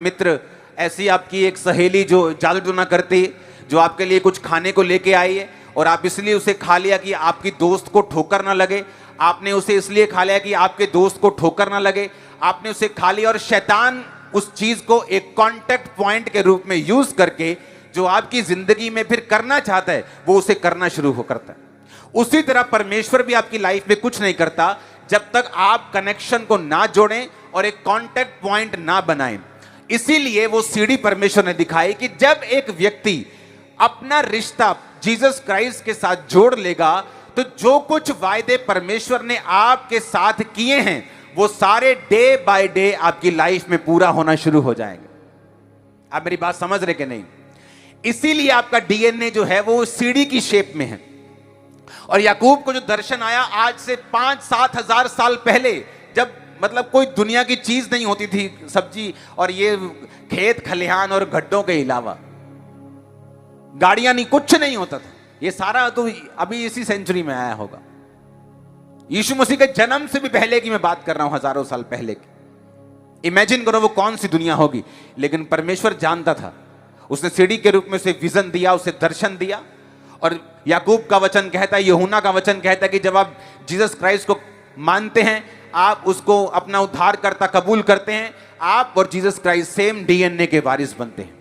मित्र, ऐसी आपकी एक सहेली जो जादू टोना करती, जो आपके लिए कुछ खाने को लेके आई है और आप इसलिए उसे खा लिया कि आपकी दोस्त को ठोकर ना लगे। आपने उसे इसलिए खा लिया कि आपके दोस्त को ठोकर ना लगे। आपने उसे खा लिया और शैतान उस चीज को एक कांटेक्ट पॉइंट के रूप में यूज करके जो आपकी जिंदगी में फिर करना चाहता है वो उसे करना शुरू हो करता है। उसी तरह परमेश्वर भी आपकी लाइफ में कुछ नहीं करता जब तक आप कनेक्शन को ना जोड़ें और एक कांटेक्ट पॉइंट ना बनाएं। इसीलिए वो सीढ़ी परमेश्वर ने दिखाई कि जब एक व्यक्ति अपना रिश्ता जीसस क्राइस्ट के साथ जोड़ लेगा तो जो कुछ वायदे परमेश्वर ने आपके साथ किए हैं वो सारे डे बाय डे आपकी लाइफ में पूरा होना शुरू हो जाएंगे। आप मेरी बात समझ रहे कि नहीं? इसीलिए आपका डीएनए जो है वो सीढ़ी की शेप में है। और याकूब को जो दर्शन आया आज से 5-7 हजार साल पहले, जब मतलब कोई दुनिया की चीज नहीं होती थी, सब्जी और ये खेत खलिहान और गड्ढों के अलावा गाड़ियां नहीं, कुछ नहीं होता था। ये सारा तो अभी इसी सेंचुरी में आया होगा। यीशु मसीह के जन्म से भी पहले की मैं बात कर रहा हूं, हजारों साल पहले की। इमेजिन करो वो कौन सी दुनिया होगी। लेकिन परमेश्वर जानता था। उसने सीढ़ी के रूप में उसे विजन दिया, उसे दर्शन दिया। और याकूब का वचन कहता है, यूहन्ना का वचन कहता है कि जब आप जीसस क्राइस्ट को मानते हैं, आप उसको अपना उद्धारकर्ता कबूल करते हैं, आप और जीसस क्राइस्ट सेम डीएनए के वारिस बनते हैं।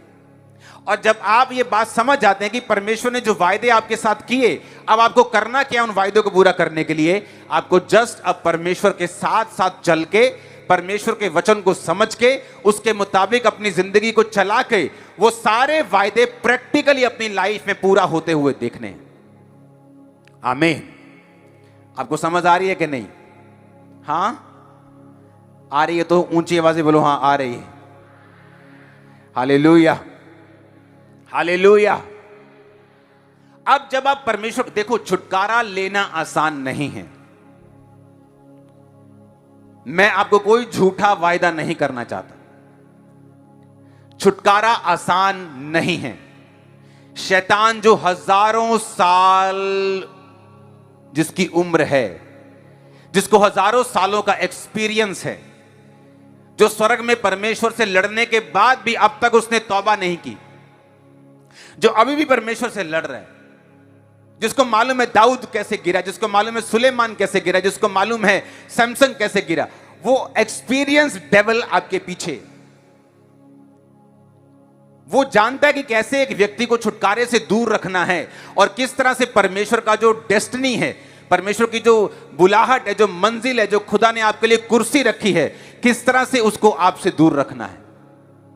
और जब आप ये बात समझ जाते हैं कि परमेश्वर ने जो वायदे आपके साथ किए, अब आपको करना क्या उन वायदों को पूरा करने के लिए? आपको जस्ट अब परमेश्वर के साथ साथ चल के, परमेश्वर के वचन को समझ के, उसके मुताबिक अपनी जिंदगी को चला के वो सारे वायदे प्रैक्टिकली अपनी लाइफ में पूरा होते हुए देखने हैं। आमीन। आपको समझ आ रही है कि नहीं? हाँ आ रही है तो ऊंची आवाज से बोलो, हाँ आ रही है। Hallelujah, hallelujah. अब जब आप परमेश्वर, देखो छुटकारा लेना आसान नहीं है। मैं आपको कोई झूठा वायदा नहीं करना चाहता। छुटकारा आसान नहीं है। शैतान जो हजारों साल जिसकी उम्र है, जिसको हजारों सालों का एक्सपीरियंस है, जो स्वर्ग में परमेश्वर से लड़ने के बाद भी अब तक उसने तौबा नहीं की, जो अभी भी परमेश्वर से लड़ रहा है, जिसको मालूम है दाऊद कैसे गिरा, जिसको मालूम है सुलेमान कैसे गिरा, जिसको मालूम है सैमसन कैसे गिरा, वो एक्सपीरियंस डेविल आपके पीछे। वो जानता है कि कैसे एक व्यक्ति को छुटकारे से दूर रखना है और किस तरह से परमेश्वर का जो डेस्टिनी है, परमेश्वर की जो बुलाहट है, जो मंजिल है, जो खुदा ने आपके लिए कुर्सी रखी है, किस तरह से उसको आपसे दूर रखना है।